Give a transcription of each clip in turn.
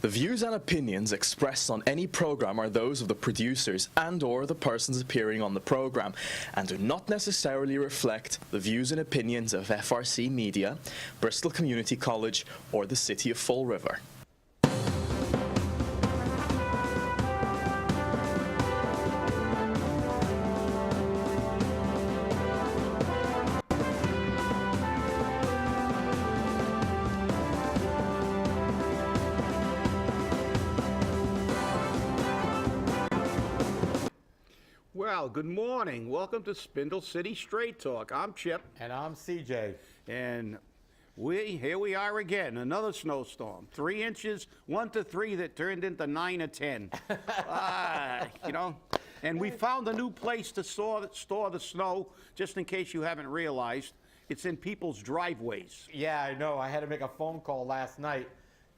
The views and opinions expressed on any program are those of the producers and/or the persons appearing on the program, and do not necessarily reflect the views and opinions of FRC Media, Bristol Community College, or the City of Fall River. Well, good morning. Welcome to Spindle City Straight Talk. I'm Chip. And I'm CJ. And here we are again, another snowstorm. 3 inches, 1 to 3 that turned into 9 or 10. And we found a new place to store the snow, just in case you haven't realized. It's in people's driveways. Yeah, I know. I had to make a phone call last night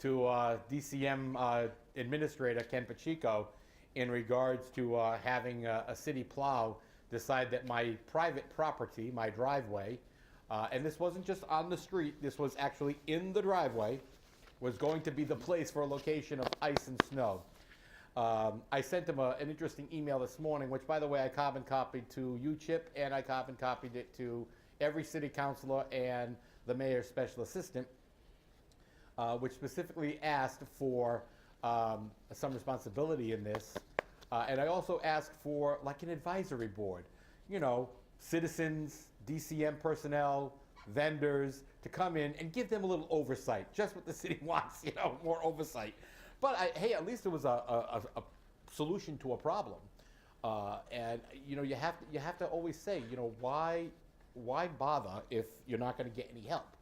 to DCM Administrator Ken Pacheco in regards to having a city plow decide that my private property, my driveway, and this wasn't just on the street, this was actually in the driveway, was going to be the place for a location of ice and snow. I sent him an interesting email this morning, which, by the way, I carbon copied to you, Chip, and I carbon copied it to every city councilor and the mayor's special assistant, which specifically asked for some responsibility in this. And I also asked for like an advisory board, citizens, DCM personnel, vendors, to come in and give them a little oversight, just what the city wants, more oversight. But hey, at least it was a solution to a problem. And you have to always say, why bother if you're not going to get any help?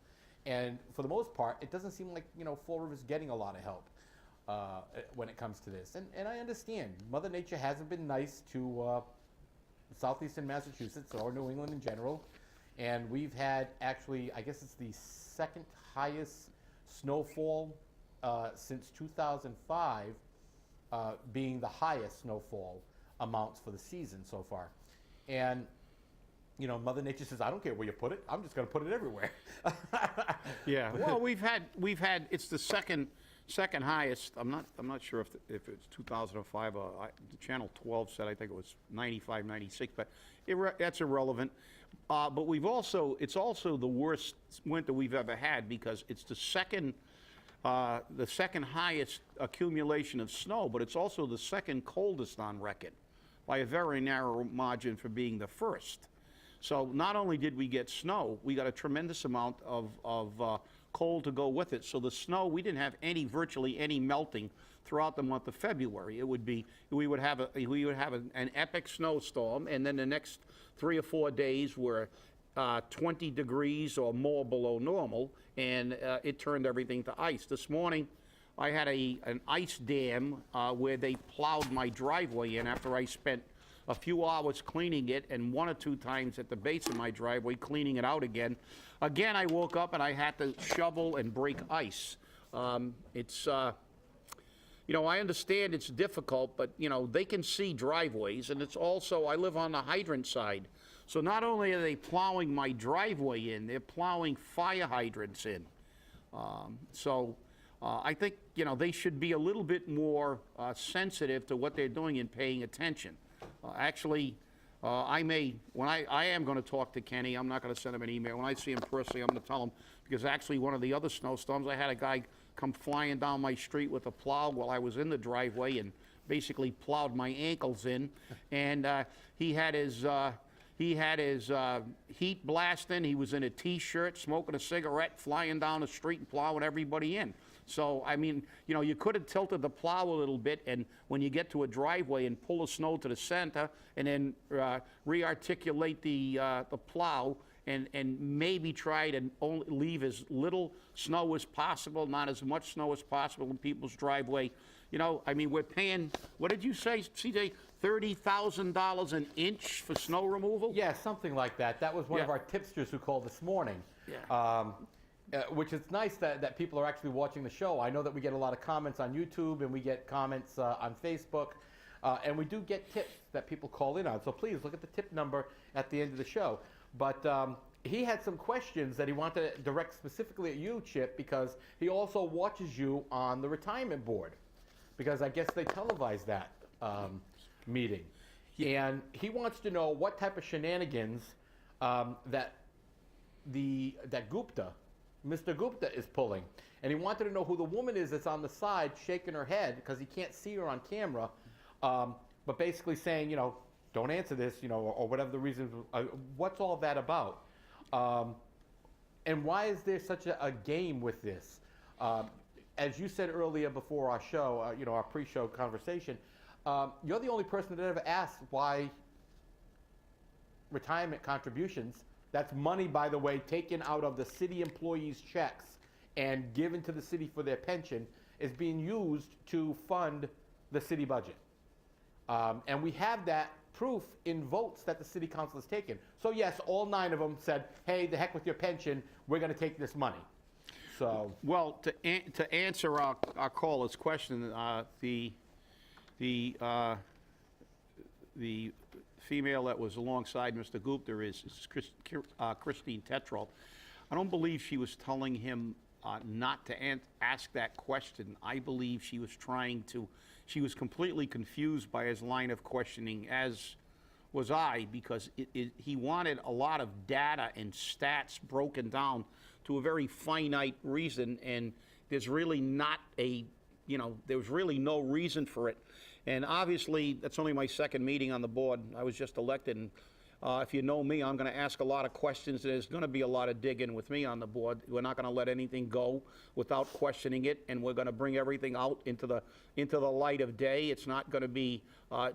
And for the most part, it doesn't seem like Fall River's getting a lot of help when it comes to this. And I understand Mother Nature hasn't been nice to southeastern Massachusetts or New England in general. And we've had actually, I guess it's the second highest snowfall since 2005, being the highest snowfall amounts for the season so far. And Mother Nature says, I don't care where you put it. I'm just going to put it everywhere. Yeah. Well, we've had it's the second highest. I'm not sure if it's 2005 or Channel 12 said, I think it was 95, 96, but that's irrelevant. But it's also the worst winter we've ever had, because it's the second highest accumulation of snow, but it's also the second coldest on record by a very narrow margin for being the first. So not only did we get snow, we got a tremendous amount of cold to go with it. So the snow, we didn't have virtually any melting throughout the month of February. We would have an epic snowstorm, and then the next 3 or 4 days were 20 degrees or more below normal, and it turned everything to ice. This morning, I had an ice dam where they plowed my driveway in after I spent a few hours cleaning it, and 1 or 2 times at the base of my driveway cleaning it out again. Again, I woke up and I had to shovel and break ice. I understand it's difficult, but they can see driveways, and it's also, I live on the hydrant side. So not only are they plowing my driveway in, they're plowing fire hydrants in. I think, they should be a little bit more sensitive to what they're doing and paying attention. I am going to talk to Kenny. I'm not going to send him an email. When I see him personally, I'm going to tell him, because actually one of the other snowstorms, I had a guy come flying down my street with a plow while I was in the driveway and basically plowed my ankles in. And he had his heat blasting. He was in a T-shirt, smoking a cigarette, flying down the street and plowing everybody in. So, you could have tilted the plow a little bit, and when you get to a driveway and pull the snow to the center, and then re-articulate the plow, and maybe try to only leave as little snow as possible, not as much snow as possible in people's driveway. We're paying, what did you say, CJ, $30,000 an inch for snow removal? Yeah, something like that. That was one of our tipsters who called this morning. Yeah. Which is nice that people are actually watching the show. I know that we get a lot of comments on YouTube, and we get comments on Facebook, and we do get tips that people call in on. So please look at the tip number at the end of the show. But he had some questions that he wanted to direct specifically at you, Chip, because he also watches you on the retirement board, because I guess they televised that meeting. And he wants to know what type of shenanigans that Gupta, Mr. Gupta, is pulling. And he wanted to know who the woman is that's on the side shaking her head because he can't see her on camera, but basically saying, you know, don't answer this, you know, or whatever the reason. What's all that about? And why is there such a game with this? As you said earlier before our show, you know, our pre-show conversation, you're the only person that ever asked why retirement contributions, that's money, by the way, taken out of the city employees' checks and given to the city for their pension, is being used to fund the city budget. And we have that proof in votes that the city council has taken. So yes, all 9 of them said, hey, the heck with your pension, we're going to take this money. So, Well, to answer our caller's question, the female that was alongside Mr. Gupta is Christine Tetrell. I don't believe she was telling him not to ask that question. I believe she was completely confused by his line of questioning, as was I, because he wanted a lot of data and stats broken down to a very finite reason, and there's really not there's really no reason for it. And obviously, that's only my 2nd meeting on the board. I was just elected, and if you know me, I'm going to ask a lot of questions. There's going to be a lot of digging with me on the board. We're not going to let anything go without questioning it, and we're going to bring everything out into the light of day. It's not going to be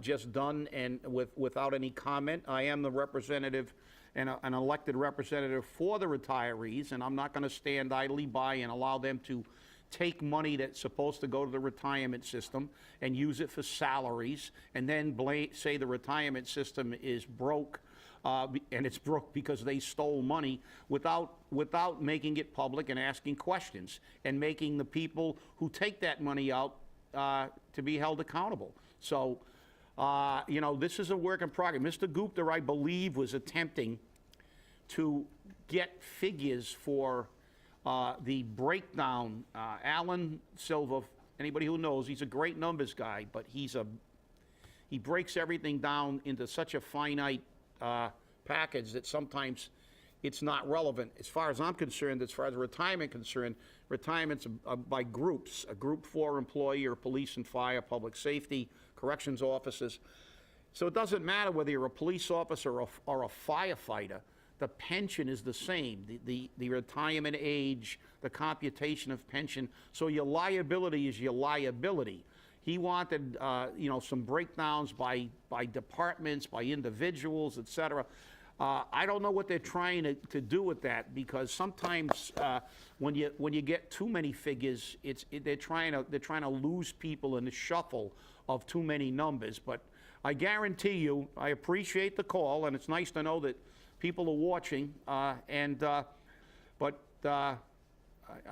just done and without any comment. I am the representative and an elected representative for the retirees, and I'm not going to stand idly by and allow them to take money that's supposed to go to the retirement system and use it for salaries, and then say the retirement system is broke, and it's broke because they stole money without making it public and asking questions and making the people who take that money out to be held accountable. So, you know, this is a work in progress. Mr. Gupta, I believe, was attempting to get figures for the breakdown. Alan Silva, anybody who knows, he's a great numbers guy, but he breaks everything down into such a finite package that sometimes it's not relevant. As far as I'm concerned, as far as retirement concerned, retirement's by groups, a group 4 employee or police and fire, public safety, corrections officers. So it doesn't matter whether you're a police officer or a firefighter. The pension is the same, the retirement age, the computation of pension. So your liability is your liability. He wanted, you know, some breakdowns by departments, by individuals, et cetera. I don't know what they're trying to do with that, because sometimes when you get too many figures, they're trying to lose people in the shuffle of too many numbers. But I guarantee you, I appreciate the call, and it's nice to know that people are watching,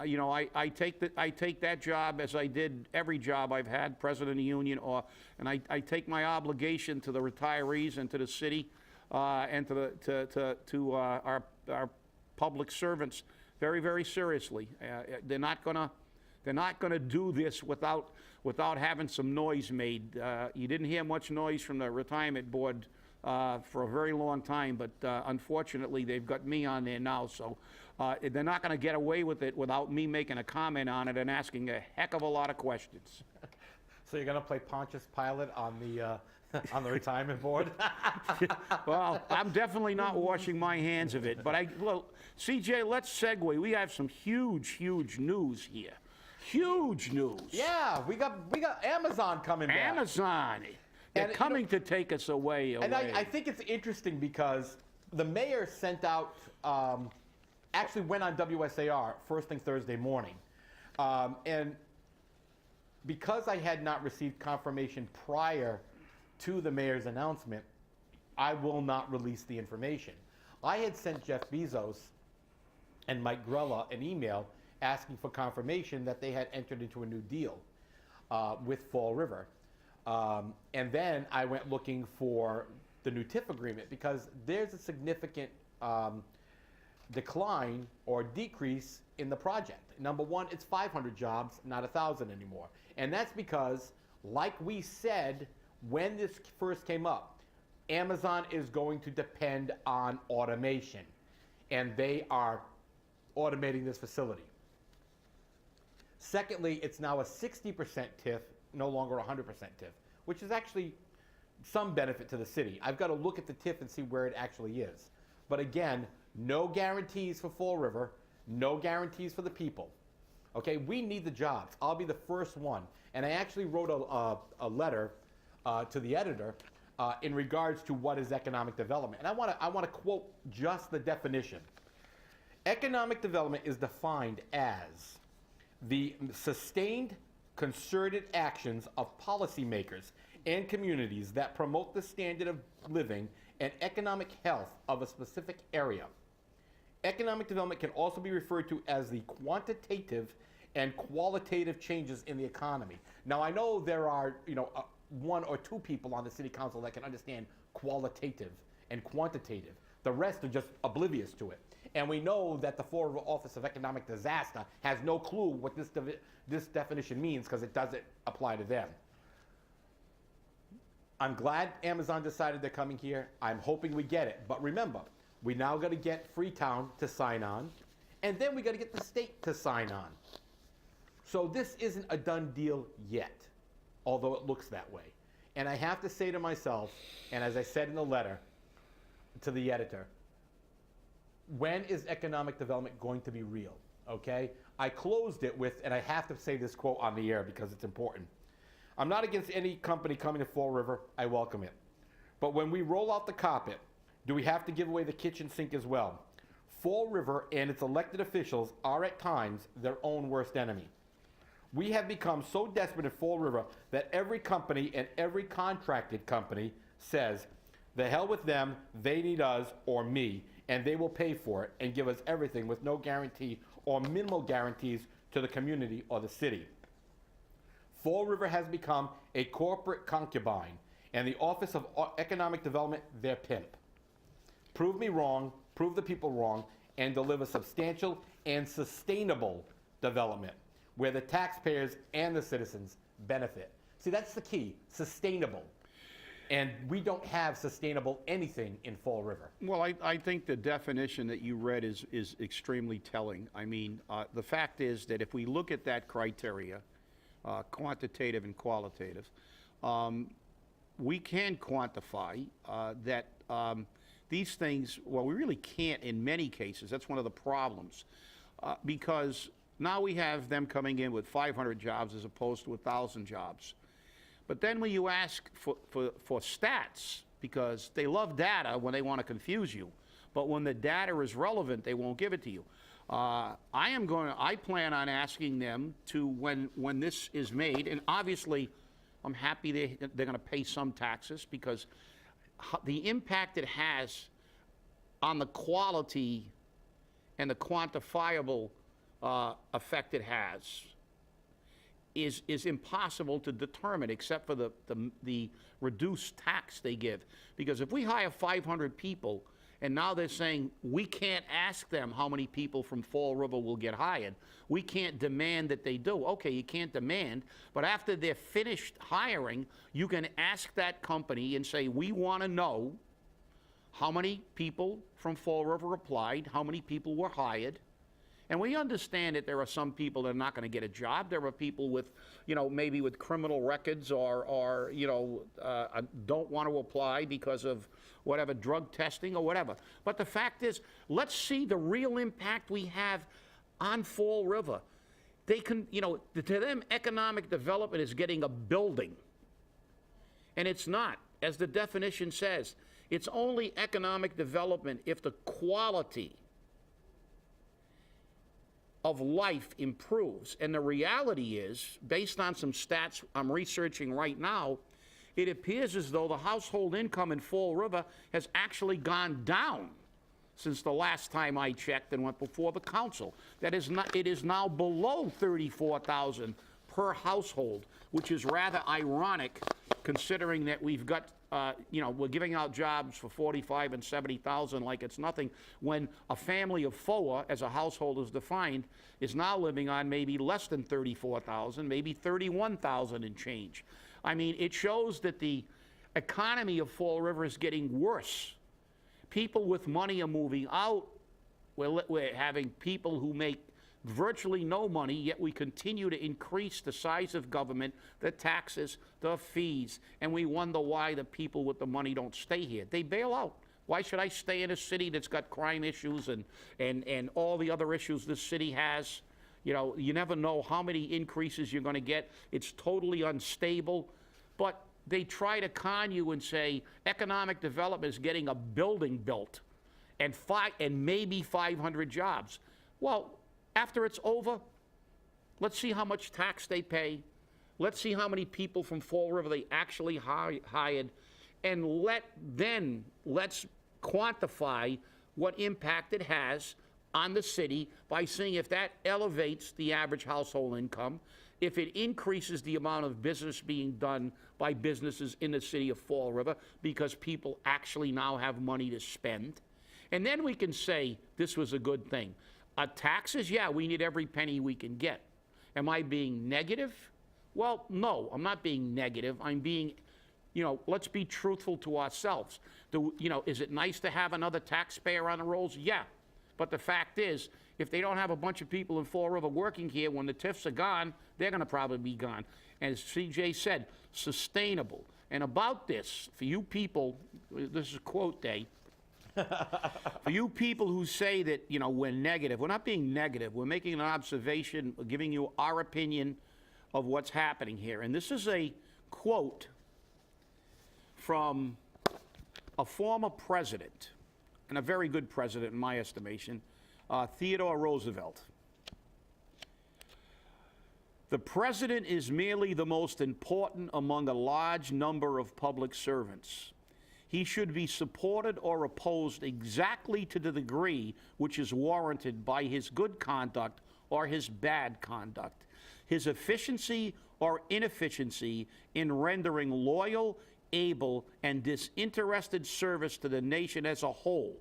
you know, I take that job as I did every job I've had, president of the union, and I take my obligation to the retirees and to the city and to our public servants very, very seriously. They're not gonna do this without having some noise made. You didn't hear much noise from the retirement board for a very long time, but unfortunately they've got me on there now, so they're not going to get away with it without me making a comment on it and asking a heck of a lot of questions. So you're going to play Pontius Pilate on the retirement board? Well, I'm definitely not washing my hands of it, but look, CJ, let's segue. We have some huge news here. Huge news. Yeah, we got Amazon coming back. Amazon. They're coming to take us away. And I think it's interesting because the mayor sent out, actually went on WSAR first thing Thursday morning. And because I had not received confirmation prior to the mayor's announcement, I will not release the information. I had sent Jeff Bezos and Mike Grella an email asking for confirmation that they had entered into a new deal with Fall River. And then I went looking for the new TIF agreement, because there's a significant decline or decrease in the project. Number one, it's 500 jobs, not 1,000 anymore. And that's because, like we said when this first came up, Amazon is going to depend on automation. And they are automating this facility. Secondly, it's now a 60% TIF, no longer 100% TIF, which is actually some benefit to the city. I've got to look at the TIF and see where it actually is. But again, no guarantees for Fall River, no guarantees for the people. Okay, we need the jobs. I'll be the first one. And I actually wrote a letter to the editor in regards to what is economic development. And I want to quote just the definition. Economic development is defined as the sustained, concerted actions of policymakers and communities that promote the standard of living and economic health of a specific area. Economic development can also be referred to as the quantitative and qualitative changes in the economy. Now, I know there are, one or two people on the city council that can understand qualitative and quantitative. The rest are just oblivious to it. And we know that the Fall River Office of Economic Disaster has no clue what this definition means because it doesn't apply to them. I'm glad Amazon decided they're coming here. I'm hoping we get it. But remember, we now got to get Freetown to sign on, and then we got to get the state to sign on. So this isn't a done deal yet, although it looks that way. And I have to say to myself, and as I said in the letter to the editor, when is economic development going to be real? Okay? I closed it with, and I have to say this quote on the air because it's important. I'm not against any company coming to Fall River. I welcome it. But when we roll out the carpet, do we have to give away the kitchen sink as well? Fall River and its elected officials are at times their own worst enemy. We have become so desperate at Fall River that every company and every contracted company says, the hell with them, they need us or me, and they will pay for it and give us everything with no guarantee or minimal guarantees to the community or the city. Fall River has become a corporate concubine, and the Office of Economic Development their pimp. Prove me wrong, prove the people wrong, and deliver substantial and sustainable development where the taxpayers and the citizens benefit. See, that's the key, sustainable. And we don't have sustainable anything in Fall River. Well, I think the definition that you read is extremely telling. I mean, the fact is that if we look at that criteria, quantitative and qualitative, we can quantify that these things, well, we really can't in many cases. That's one of the problems. Because now we have them coming in with 500 jobs as opposed to 1,000 jobs. But then when you ask for stats, because they love data when they want to confuse you, but when the data is relevant, they won't give it to you. I plan on asking them to, when this is made, and obviously I'm happy they're going to pay some taxes because the impact it has on the quality and the quantifiable effect it has is impossible to determine except for the reduced tax they give. Because if we hire 500 people and now they're saying we can't ask them how many people from Fall River will get hired, we can't demand that they do. Okay, you can't demand, but after they're finished hiring, you can ask that company and say, we want to know how many people from Fall River applied, how many people were hired. And we understand that there are some people that are not going to get a job. There are people with, maybe with criminal records or don't want to apply because of whatever, drug testing or whatever. But the fact is, let's see the real impact we have on Fall River. They can, to them, economic development is getting a building. And it's not. As the definition says, it's only economic development if the quality of life improves. And the reality is, based on some stats I'm researching right now, it appears as though the household income in Fall River has actually gone down since the last time I checked and went before the council. It is now below $34,000 per household, which is rather ironic considering that we've got, we're giving out jobs for 45 and 70,000 like it's nothing, when a family of four, as a household is defined, is now living on maybe less than 34,000, maybe 31,000 and change. I mean, it shows that the economy of Fall River is getting worse. People with money are moving out. We're having people who make virtually no money, yet we continue to increase the size of government, the taxes, the fees, and we wonder why the people with the money don't stay here. They bail out. Why should I stay in a city that's got crime issues and all the other issues this city has? You know, you never know how many increases you're going to get. It's totally unstable. But they try to con you and say economic development is getting a building built and maybe 500 jobs. Well, after it's over, let's see how much tax they pay. Let's see how many people from Fall River they actually hired. And let's quantify what impact it has on the city by seeing if that elevates the average household income, if it increases the amount of business being done by businesses in the city of Fall River because people actually now have money to spend. And then we can say this was a good thing. Taxes, yeah, we need every penny we can get. Am I being negative? Well, no, I'm not being negative. I'm being, let's be truthful to ourselves. Is it nice to have another taxpayer on the rolls? Yeah. But the fact is, if they don't have a bunch of people in Fall River working here, when the TIFs are gone, they're going to probably be gone. And as CJ said, sustainable. And about this, for you people, this is quote day, for you people who say that, we're negative, we're not being negative. We're making an observation, we're giving you our opinion of what's happening here. And this is a quote from a former president, and a very good president in my estimation, Theodore Roosevelt. The president is merely the most important among a large number of public servants. He should be supported or opposed exactly to the degree which is warranted by his good conduct or his bad conduct, his efficiency or inefficiency in rendering loyal, able, and disinterested service to the nation as a whole.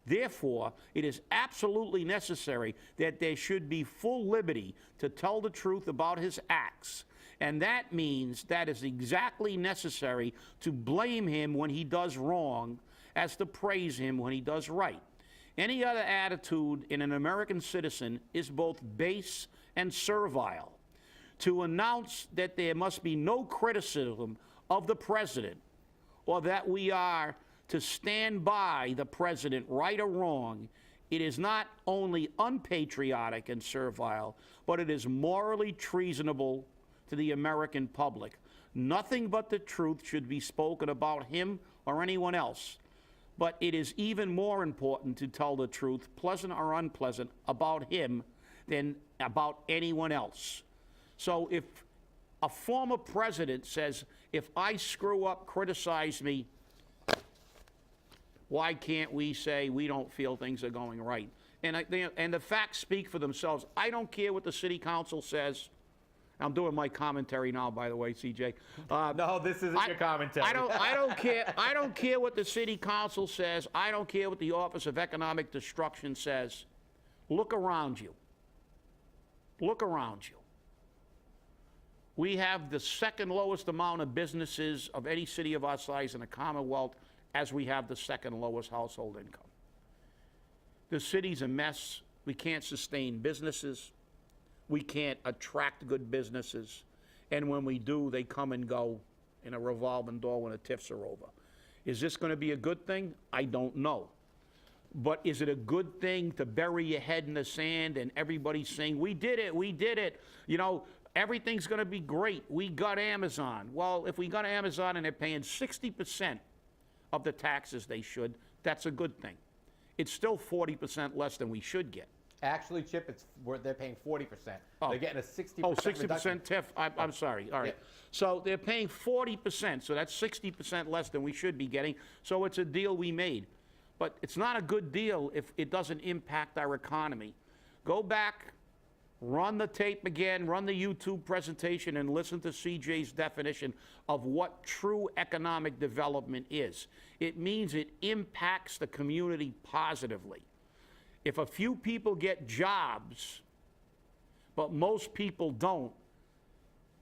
Therefore, it is absolutely necessary that there should be full liberty to tell the truth about his acts. And that means that is exactly necessary to blame him when he does wrong as to praise him when he does right. Any other attitude in an American citizen is both base and servile. To announce that there must be no criticism of the president, or that we are to stand by the president, right or wrong, it is not only unpatriotic and servile, but it is morally treasonable to the American public. Nothing but the truth should be spoken about him or anyone else. But it is even more important to tell the truth, pleasant or unpleasant, about him than about anyone else. So if a former president says, if I screw up, criticize me, why can't we say we don't feel things are going right? And the facts speak for themselves. I don't care what the city council says. I'm doing my commentary now, by the way, CJ. No, this isn't your commentary. I don't care. I don't care what the city council says. I don't care what the Office of Economic Destruction says. Look around you. Look around you. We have the second lowest amount of businesses of any city of our size in the Commonwealth, as we have the second lowest household income. The city's a mess. We can't sustain businesses. We can't attract good businesses. And when we do, they come and go in a revolving door when the TIFs are over. Is this going to be a good thing? I don't know. But is it a good thing to bury your head in the sand and everybody saying, we did it, we did it, everything's going to be great, we got Amazon. Well, if we got Amazon and they're paying 60% of the taxes they should, that's a good thing. It's still 40% less than we should get. Actually, Chip, they're paying 40%. Oh. They're getting a 60% Oh, 60% reduction. TIF, I'm sorry, all right. Yeah. So they're paying 40%, so that's 60% less than we should be getting, so it's a deal we made. But it's not a good deal if it doesn't impact our economy. Go back run the tape again, run the YouTube presentation, and listen to CJ's definition of what true economic development is. It means it impacts the community positively. If a few people get jobs, but most people don't,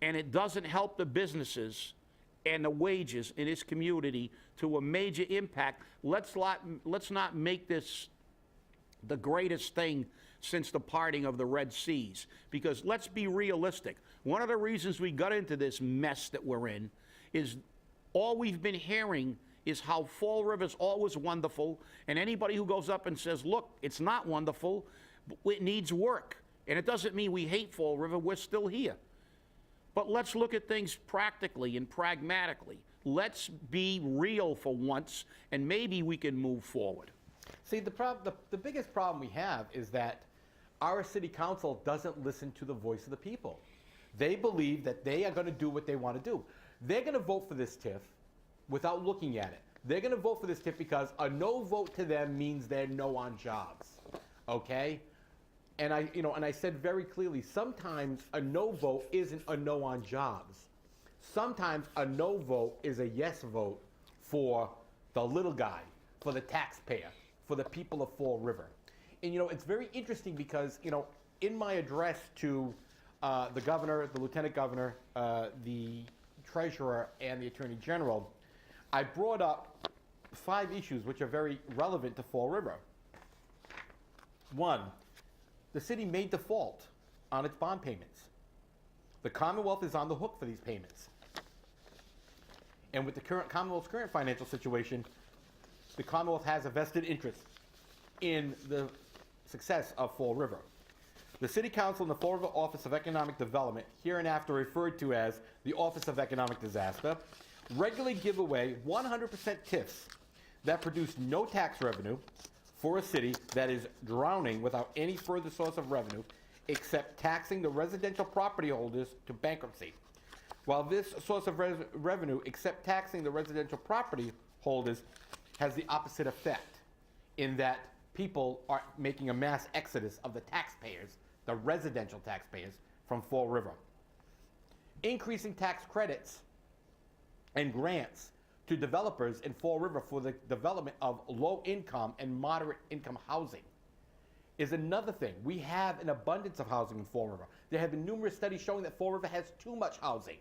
and it doesn't help the businesses and the wages in this community to a major impact, let's not make this the greatest thing since the parting of the Red Seas. Because let's be realistic. One of the reasons we got into this mess that we're in is all we've been hearing is how Fall River's always wonderful, and anybody who goes up and says, look, it's not wonderful, it needs work. And it doesn't mean we hate Fall River, we're still here. But let's look at things practically and pragmatically. Let's be real for once, and maybe we can move forward. See, the biggest problem we have is that our city council doesn't listen to the voice of the people. They believe that they are going to do what they want to do. They're going to vote for this TIF without looking at it. They're going to vote for this TIF because a no vote to them means they're no on jobs. Okay? And I said very clearly, sometimes a no vote isn't a no on jobs. Sometimes a no vote is a yes vote for the little guy, for the taxpayer, for the people of Fall River. And it's very interesting because in my address to the governor, the lieutenant governor, the treasurer, and the attorney general, I brought up 5 issues which are very relevant to Fall River. 1, the city may default on its bond payments. The Commonwealth is on the hook for these payments. And with the Commonwealth's current financial situation, the Commonwealth has a vested interest in the success of Fall River. The City Council and the Fall River Office of Economic Development, hereinafter referred to as the Office of Economic Disaster, regularly give away 100% TIFs that produce no tax revenue for a city that is drowning without any further source of revenue except taxing the residential property holders to bankruptcy. While this source of revenue, except taxing the residential property holders, has the opposite effect in that people are making a mass exodus of the taxpayers, the residential taxpayers, from Fall River. Increasing tax credits and grants to developers in Fall River for the development of low-income and moderate-income housing is another thing. We have an abundance of housing in Fall River. There have been numerous studies showing that Fall River has too much housing.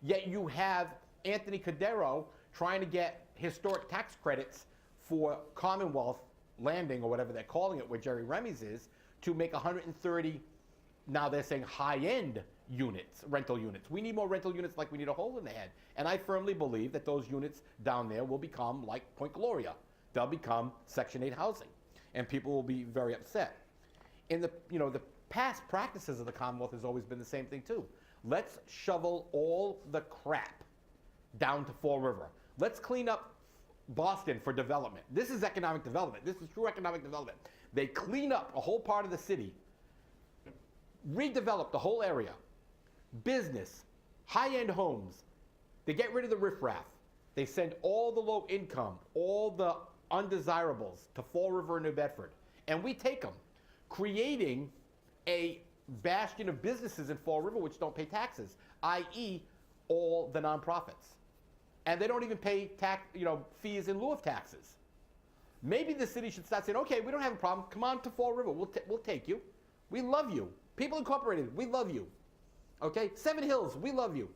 Yet you have Anthony Cordero trying to get historic tax credits for Commonwealth Landing, or whatever they're calling it, where Jerry Remy's is, to make 130, now they're saying high-end units, rental units. We need more rental units like we need a hole in the head. And I firmly believe that those units down there will become like Point Gloria. They'll become Section 8 housing, and people will be very upset. In the past practices of the Commonwealth has always been the same thing too. Let's shovel all the crap down to Fall River. Let's clean up Boston for development. This is economic development. This is true economic development. They clean up a whole part of the city, redevelop the whole area, business, high-end homes. They get rid of the riffraff. They send all the low income, all the undesirables to Fall River and New Bedford. And we take them, creating a bastion of businesses in Fall River which don't pay taxes, i.e. all the nonprofits. And they don't even pay fees in lieu of taxes. Maybe the city should start saying, okay, we don't have a problem. Come on to Fall River. We'll take you. We love you. People Incorporated, we love you. Okay? Seven Hills, we love you.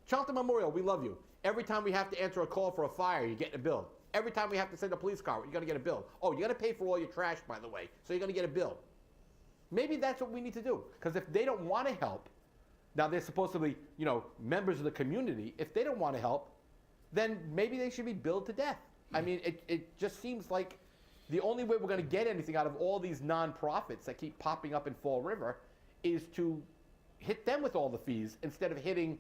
Charlton Memorial, we love you. Every time we have to answer a call for a fire, you're getting a bill. Every time we have to send a police car, you're going to get a bill. Oh, you're going to pay for all your trash, by the way, so you're going to get a bill. Maybe that's what we need to do. Because if they don't want to help, now they're supposed to be, members of the community. If they don't want to help, then maybe they should be billed to death. I mean, it just seems like the only way we're going to get anything out of all these nonprofits that keep popping up in Fall River is to hit them with all the fees instead of hitting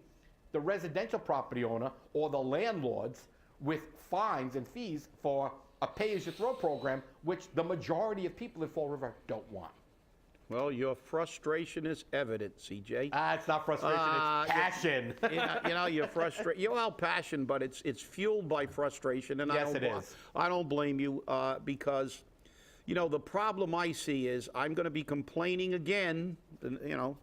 the residential property owner or the landlords with fines and fees for a pay-as-you-throw program, which the majority of people in Fall River don't want. Well, your frustration is evident, CJ. It's not frustration, it's passion. You're frustrated. You have passion, but it's fueled by frustration, and yes, it is. I don't blame you because, the problem I see is I'm going to be complaining again you know,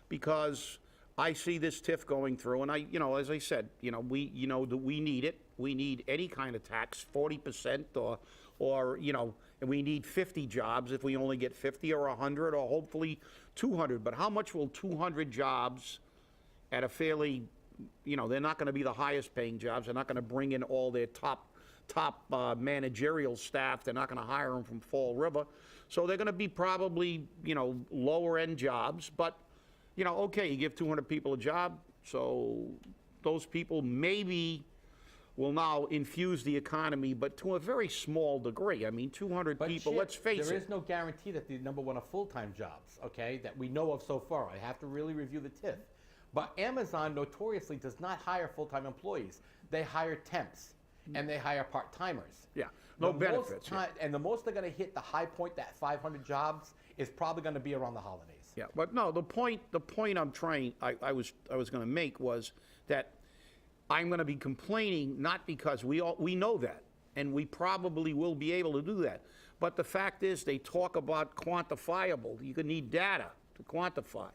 because I see this TIF going through, and as I said, that we need it. We need any kind of tax, 40% or and we need 50 jobs if we only get 50 or 100 or hopefully 200. But how much will 200 jobs at a fairly, they're not going to be the highest paying jobs. They're not going to bring in all their top managerial staff. They're not going to hire them from Fall River. So they're going to be probably, lower end jobs. But, okay, you give 200 people a job. So those people maybe will now infuse the economy, but to a very small degree. I mean, 200 people, Chip, let's face it. there is no guarantee that the number one are full-time jobs, okay, that we know of so far. I have to really review the TIF. But Amazon notoriously does not hire full-time employees. They hire temps, and they hire part-timers. Yeah, no benefits. And the most they're going to hit the high point, that 500 jobs, is probably going to be around the holidays. Yeah, but no, the point I was going to make was that I'm going to be complaining not because we know that, and we probably will be able to do that. But the fact is, they talk about quantifiable. You can need data to quantify,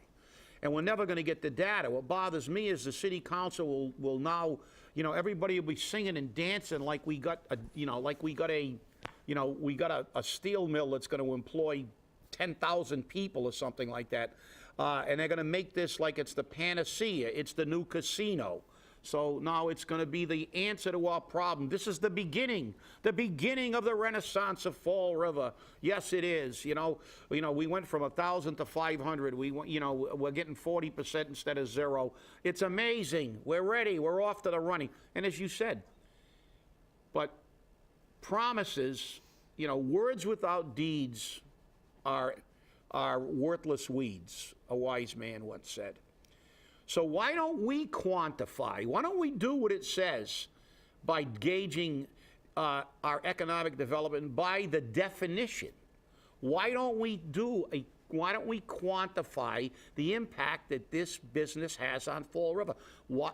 and we're never going to get the data. What bothers me is the city council will now, everybody will be singing and dancing like we got a steel mill that's going to employ 10,000 people or something like that, and they're going to make this like it's the panacea. It's the new casino. So now it's going to be the answer to our problem. This is the beginning of the renaissance of Fall River. Yes, it is. We went from 1,000 to 500. We're getting 40% instead of 0. It's amazing. We're ready. We're off to the running. And as you said, but promises, words without deeds are worthless weeds, a wise man once said. So why don't we quantify? Why don't we do what it says by gauging our economic development by the definition? Why don't we quantify the impact that this business has on Fall River?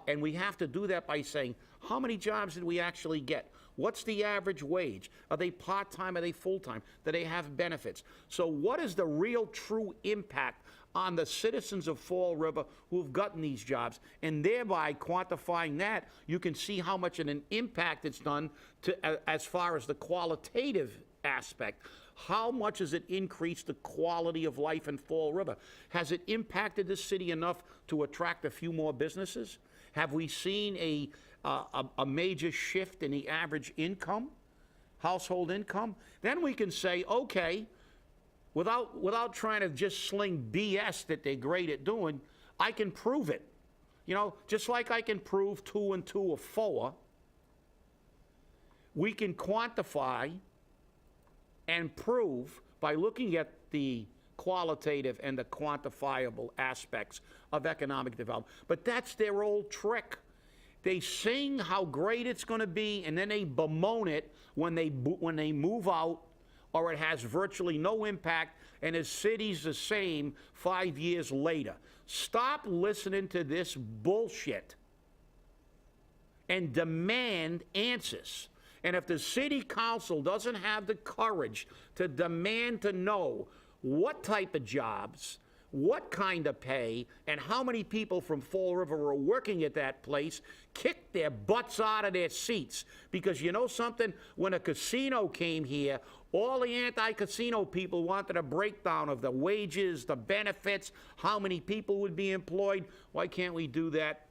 And we have to do that by saying, how many jobs did we actually get? What's the average wage? Are they part-time? Are they full-time? Do they have benefits? So what is the real true impact on the citizens of Fall River who've gotten these jobs? And thereby quantifying that, you can see how much of an impact it's done as far as the qualitative aspect. How much has it increased the quality of life in Fall River? Has it impacted the city enough to attract a few more businesses? Have we seen a major shift in the average income, household income? Then we can say, okay, without trying to just sling BS that they're great at doing, I can prove it. Just like I can prove 2 and 2 are 4, we can quantify and prove by looking at the qualitative and the quantifiable aspects of economic development. But that's their old trick. They sing how great it's going to be, and then they bemoan it when they move out, or it has virtually no impact, and the city's the same 5 years later. Stop listening to this bullshit and demand answers. And if the city council doesn't have the courage to demand to know what type of jobs, what kind of pay, and how many people from Fall River are working at that place, kick their butts out of their seats. Because you know something? When a casino came here, all the anti-casino people wanted a breakdown of the wages, the benefits, how many people would be employed. Why can't we do that?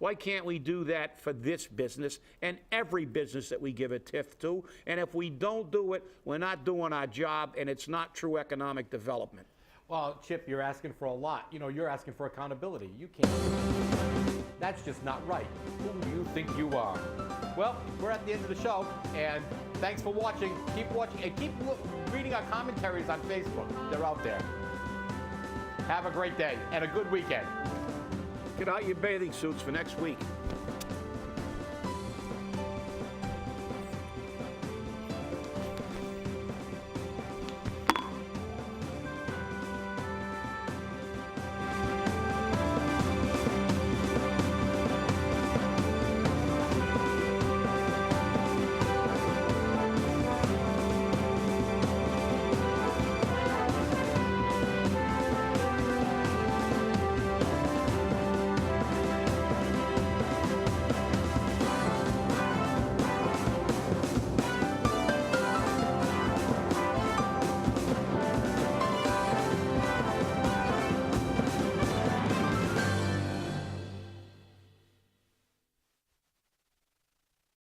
Why can't we do that for this business and every business that we give a TIF to? And if we don't do it, we're not doing our job, and it's not true economic development. Well, Chip, you're asking for a lot. You're asking for accountability. You can't. That's just not right. Who do you think you are? Well, we're at the end of the show, and thanks for watching. Keep watching, and keep reading our commentaries on Facebook. They're out there. Have a great day and a good weekend. Get out your bathing suits for next week.